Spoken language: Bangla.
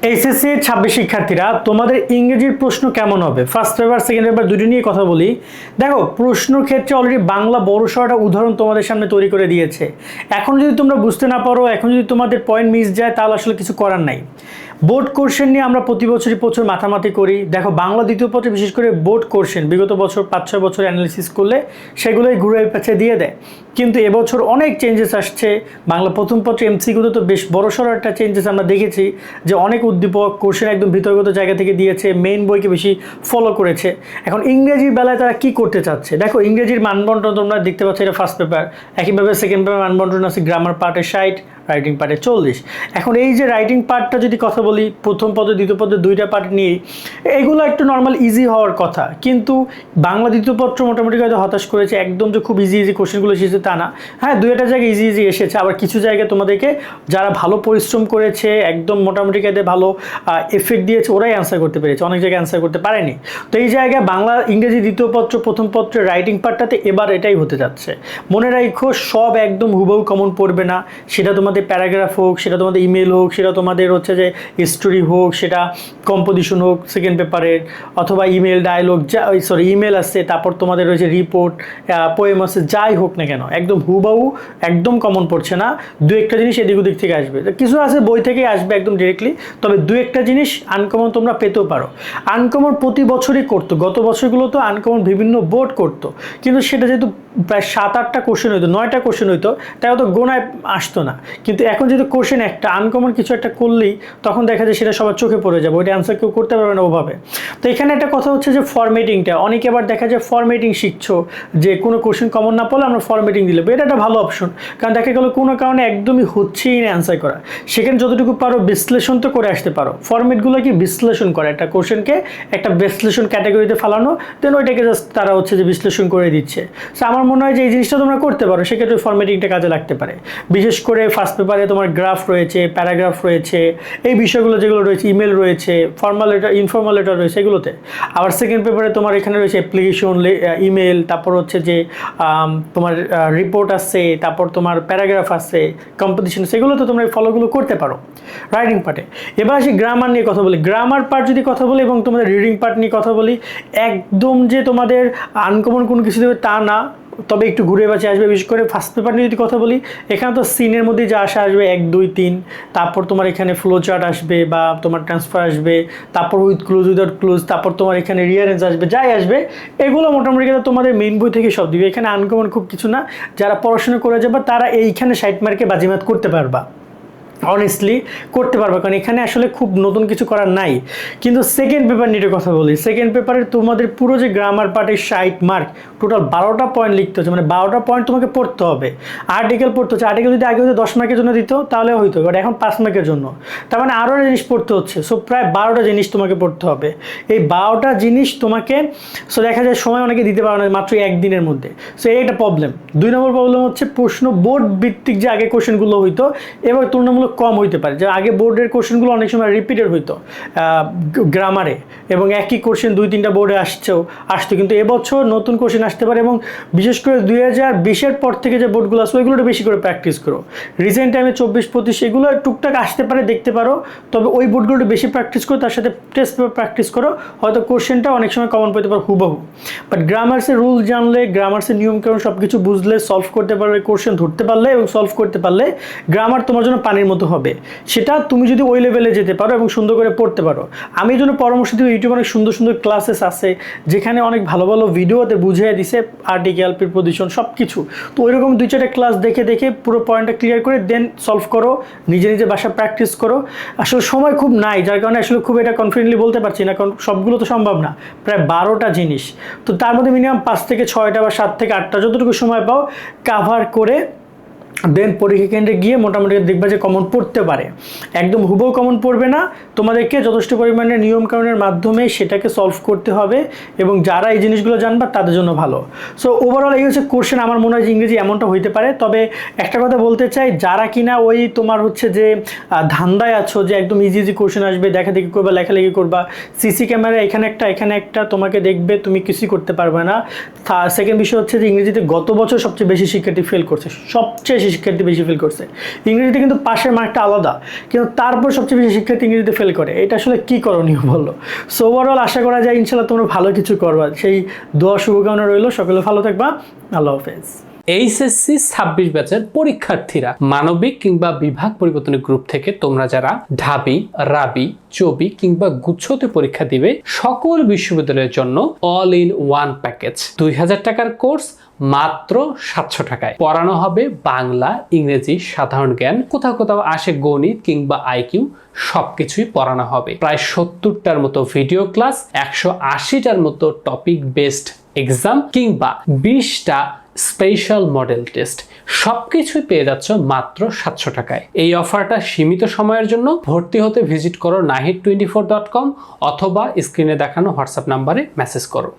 এইচএসসি 26 শিক্ষার্থীরা তোমাদের ইংরেজির প্রশ্ন কেমন হবে? ফার্স্ট পেপার সেকেন্ড পেপার দুটো নিয়ে কথা বলি। দেখো, প্রশ্নের ক্ষেত্রে অলরেডি বাংলা বড়সড় একটা উদাহরণ তোমাদের সামনে তৈরি করে দিয়েছে। এখন যদি তোমরা বুঝতে না পারো, এখন যদি তোমাদের পয়েন্ট মিস যায়, তাহলে আসলে কিছু করার নাই। বোর্ড কোশ্চেন নিয়ে আমরা প্রতি বছরই প্রচুর মাথামাতি করি। দেখো, বাংলা দ্বিতীয় পত্রে বিশেষ করে বোর্ড কোশ্চেন বিগত বছর 5-6 বছর অ্যানালিসিস করলে সেগুলোই ঘুরে পেছে দিয়ে দেয়। কিন্তু এবছর অনেক চেঞ্জেস আসছে। বাংলা প্রথম পত্রে এমসিকিউতে তো বেশ বড়সড় একটা চেঞ্জেস আমরা দেখেছি, যে অনেক উদ্দীপক কোশ্চেন একদম ভিতরগত জায়গা থেকে দিয়েছে, মেইন বইকে বেশি ফলো করেছে। এখন ইংরেজির বেলায় তারা কি করতে চাচ্ছে? দেখো, ইংরেজির মানবন্টন তোমরা দেখতে পাচ্ছ, এটা ফার্স্ট পেপার। একইভাবে সেকেন্ড পেপার মানবন্টন আছে, গ্রামার পার্টে 60, রাইটিং পার্টে 40। এখন এই যে রাইটিং পার্টটা যদি কথা বলি, প্রথম পদে দ্বিতীয় পদে দুইটা পার্ট নিয়েই এগুলো একটু নর্মাল ইজি হওয়ার কথা, কিন্তু বাংলা দ্বিতীয় পত্র মোটামুটি হয়তো হতাশ করেছে। একদম যে খুব ইজি কোশ্চেনগুলো এসেছে তা না। হ্যাঁ, দুই একটা জায়গায় ইজি এসেছে, আবার কিছু জায়গায় তোমাদেরকে যারা ভালো পরিশ্রম করেছে, একদম মোটামুটি কায়দায় ভালো এফেক্ট দিয়েছে, ওরাই অ্যান্সার করতে পেরেছে, অনেক জায়গায় অ্যান্সার করতে পারেনি। তো এই জায়গায় বাংলা ইংরেজি দ্বিতীয় পত্র প্রথম পত্রের রাইটিং পার্টটাতে এবার এটাই হতে যাচ্ছে। মনে রাখো, সব একদম হুবহু কমন পড়বে না। সেটা তোমাদের প্যারাগ্রাফ হোক, সেটা তোমাদের ইমেল হোক, সেটা তোমাদের হচ্ছে যে স্টোরি হোক, সেটা কম্পোজিশন হোক সেকেন্ড পেপারের, অথবা ইমেল ডায়লগ, ইমেল আসছে, তারপর তোমাদের রয়েছে রিপোর্ট, পোয়েম আছে, যাই হোক না কেন একদম হুবহু একদম কমন পড়ছে না। দু একটা জিনিস এদিক ওদিক থেকে আসবে, কিছু আছে বই থেকেই আসবে একদম ডিরেক্টলি, তবে দু একটা জিনিস আনকমন তোমরা পেতেও পারো। আনকমন প্রতি বছরই করতো, গত বছরগুলো তো আনকমন বিভিন্ন বোর্ড করতো, কিন্তু সেটা যেহেতু প্রায় 7-8টা কোশ্চেন হইতো, 9টা কোশ্চেন হইতো, তাই অত গোনায় আসতো না। কিন্তু এখন যদি কোশ্চেন একটা আনকমন কিছু একটা করলেই তখন দেখা যায় সেটা সবার চোখে পড়ে যাবে, ওইটা অ্যান্সার কেউ করতে পারবে না ওভাবে। তো এখানে একটা কথা হচ্ছে যে ফরম্যাটিংটা, অনেকে আবার দেখা যায় ফরম্যাটিং শিখছো, যে কোনো কোশ্চেন কমন না পড়লে আমরা ফরম্যাটিং দিলে, এটা একটা ভালো অপশন। কারণ দেখা গেলো কোনো কারণে একদমই হচ্ছেই না অ্যান্সার করা, সেখানে যতটুকু পারো বিশ্লেষণ তো করে আসতে পারো। ফরম্যাটগুলো কি বিশ্লেষণ করে, একটা কোশ্চেনকে একটা বিশ্লেষণ ক্যাটাগরিতে ফালানো, দেন ওইটাকে জাস্ট তারা হচ্ছে যে বিশ্লেষণ করে দিচ্ছে। সো আমার মনে হয় যে এই জিনিসটা তোমরা করতে পারো, সেক্ষেত্রে ফরম্যাটিংটা কাজে লাগতে পারে। বিশেষ করে ফার্স্ট পেপারে তোমার গ্রাফ রয়েছে, প্যারাগ্রাফ রয়েছে, এই বিষয়গুলো যেগুলো রয়েছে, ইমেল রয়েছে, ফর্মাল লেটার, ইনফর্মাল লেটার রয়েছে এগুলোতে। আবার সেকেন্ড পেপারে তোমার এখানে রয়েছে অ্যাপ্লিকেশন, ইমেল, তারপর হচ্ছে যে তোমার রিপোর্ট আসছে, তারপর তোমার প্যারাগ্রাফ আসছে, কম্পোজিশন, সেগুলো তো তোমরা এই ফলোগুলো করতে পারো রাইটিং পার্টে। এবার আসি গ্রামার নিয়ে কথা বলি। গ্রামার পার্ট যদি কথা বলি এবং তোমাদের রিডিং পার্ট নিয়ে কথা বলি, একদম যে তোমাদের আনকমন কোনো কিছু দেবে তা না, তবে একটু ঘুরে বাঁচে আসবে। বিশেষ করে ফার্স্ট পেপার নিয়ে যদি কথা বলি, এখানে তো সিনের মধ্যে যা আসবে 1, 2, 3, তারপর তোমার এখানে ফ্লো চার্ট আসবে বা তোমার ট্রান্সফার আসবে, তারপর উইথ ক্লোজ, উইদাউট ক্লোজ, তারপর তোমার এখানে রিয়ারেঞ্জ আসবে, যাই আসবে এগুলো মোটামুটি তোমাদের মেইন বই থেকে সব দিবে। এখানে আনকমন খুব কিছু না, যারা পড়াশোনা করে যাবে তারা এইখানে 60 মার্কে বাজিমাত করতে পারবা, অনেস্টলি করতে পারবে, কারণ এখানে আসলে খুব নতুন কিছু করার নাই। কিন্তু সেকেন্ড পেপার নিয়ে কথা বলি, সেকেন্ড পেপারে তোমাদের পুরো যে গ্রামার পার্টে 60 মার্ক, টোটাল 12টা পয়েন্ট লিখতে হচ্ছে, মানে 12টা পয়েন্ট তোমাকে পড়তে হবে। আর্টিকেল পড়তে হচ্ছে, আর্টিকেল যদি আগে হয়তো 10 মার্কের জন্য দিত তাহলে হইতো, বাট এখন 5 মার্কের জন্য, তার মানে আরও জিনিস পড়তে হচ্ছে। সো প্রায় 12টা জিনিস তোমাকে পড়তে হবে। এই 12টা জিনিস তোমাকে, সো দেখা যায় সময় অনেকে দিতে পারো না মাত্র একদিনের মধ্যে। সো এই একটা প্রবলেম। 2 নম্বর প্রবলেম হচ্ছে প্রশ্ন বোর্ড ভিত্তিক যে আগে কোশ্চেনগুলো হইতো এবার তুলনামূলক কম হইতে পারে। যে আগে বোর্ডের কোশ্চেনগুলো অনেক সময় রিপিটেড হইতো গ্রামারে, এবং একই কোশ্চেন 2-3টা বোর্ডে আসতো, কিন্তু এবছর নতুন কোশ্চেন আসতে পারে। এবং বিশেষ করে 2020-এর পর থেকে যে বোর্ডগুলো আসবে ওইগুলো বেশি করে প্র্যাকটিস করো। রিসেন্ট টাইমে 24-25 এগুলো টুকটাক আসতে পারে, দেখতে পারো, তবে ওই বোর্ডগুলো বেশি প্র্যাকটিস করো, তার সাথে টেস্ট পেপার প্র্যাকটিস করো, হয়তো কোশ্চেনটা অনেক সময় কমন পেতে পারো হুবহু। বাট গ্রামার্সের রুল জানলে, গ্রামার্সের নিয়মকানুন সব কিছু বুঝলে, সলভ করতে পারলে, কোশ্চেন ধরতে পারলে এবং সলভ করতে পারলে গ্রামার তোমার জন্য পানির মতো হবে। সেটা তুমি যদি ওই লেভেলে যেতে পারো এবং সুন্দর করে পড়তে পারো। আমি এই জন্য পরামর্শ দিই, ইউটিউবে অনেক সুন্দর সুন্দর ক্লাসেস আছে, যেখানে অনেক ভালো ভালো ভিডিওতে বুঝিয়ে দিছে আর্টিকেল, প্রিপোজিশন সব কিছু। তো ওইরকম 2-4টা ক্লাস দেখে দেখে পুরো পয়েন্টটা ক্লিয়ার করে দেন সলভ করো, নিজে নিজে বাসা প্র্যাকটিস করো। আসলে সময় খুব নাই, যার কারণে আসলে খুব এটা কনফিডেন্টলি বলতে পারছি না, কারণ সবগুলো তো সম্ভব না। প্রায় 12টা জিনিস, তো তার মধ্যে মিনিমাম 5 থেকে 6টা বা 7 থেকে 8টা যতটুকু সময় পাও কাভার করে দেন পরীক্ষা কেন্দ্রে গিয়ে মোটামুটি দেখবা যে কমন পড়তে পারে। একদম হুবহু কমন পড়বে না, তোমাদেরকে যথেষ্ট পরিমাণে নিয়মকানুনের মাধ্যমে সেটাকে সলভ করতে হবে, এবং যারা এই জিনিসগুলো জানবা তাদের জন্য ভালো। সো ওভারঅল এই হচ্ছে কোশ্চেন। আমার মনে হয় যে ইংরেজি এমনটা হইতে পারে। তবে একটা কথা বলতে চাই, যারা কিনা ওই তোমার হচ্ছে যে ধান্দায় আছো যে একদম ইজি ইজি কোশ্চেন আসবে, দেখাদেখি করবা, লেখালেখি করবা, সিসি ক্যামেরা এখানে একটা তোমাকে দেখবে, তুমি কিছুই করতে পারবে না। সেকেন্ড বিষয় হচ্ছে যে ইংরেজিতে গত বছর সবচেয়ে বেশি শিক্ষার্থী ফেল করছে, সবচেয়ে বেশি শিক্ষার্থী বেশি ফেল করছে। ইংরেজিতে কিন্তু পাশের মার্কটা আলাদা, কিন্তু তারপর সবচেয়ে বেশি শিক্ষার্থী ইংরেজিতে ফেল করে। এটা আসলে কি করণীয় বলো? সো ওভারঅল আশা করা যায় ইনশাল্লাহ তোমরা ভালো কিছু করবা, সেই দোয়া শুভকামনা রইল। সকলে ভালো থাকবা, আল্লাহ হাফেজ। এইচএসসি 26 ব্যাচের পরীক্ষার্থীরা মানবিক কিংবা বিভাগ পরিবর্তনের গ্রুপ থেকে তোমরা যারা ঢাবি, রাবি, চবি কিংবা গুচ্ছতে পরীক্ষা দিবে, সকল বিশ্ববিদ্যালয়ের জন্য অল ইন ওয়ান প্যাকেজ 2000 টাকার কোর্স মাত্র 700 টাকায় পড়ানো হবে বাংলা, ইংরেজি, সাধারণ জ্ঞান, কোথাও কোথাও আসে গণিত কিংবা আইকিউ, সবকিছুই পড়ানো হবে। প্রায় 70টার মতো ভিডিও ক্লাস, 180টার মতো টপিক বেসড এক্সাম কিংবা 20টা স্পেশাল মডেল টেস্ট, সবকিছুই পেয়ে যাচ্ছ মাত্র 700 টাকায়। এই অফারটা সীমিত সময়ের জন্য। ভর্তি হতে ভিজিট করো nahid24.com অথবা স্ক্রিনে দেখানো হোয়াটসঅ্যাপ নাম্বারে মেসেজ করো।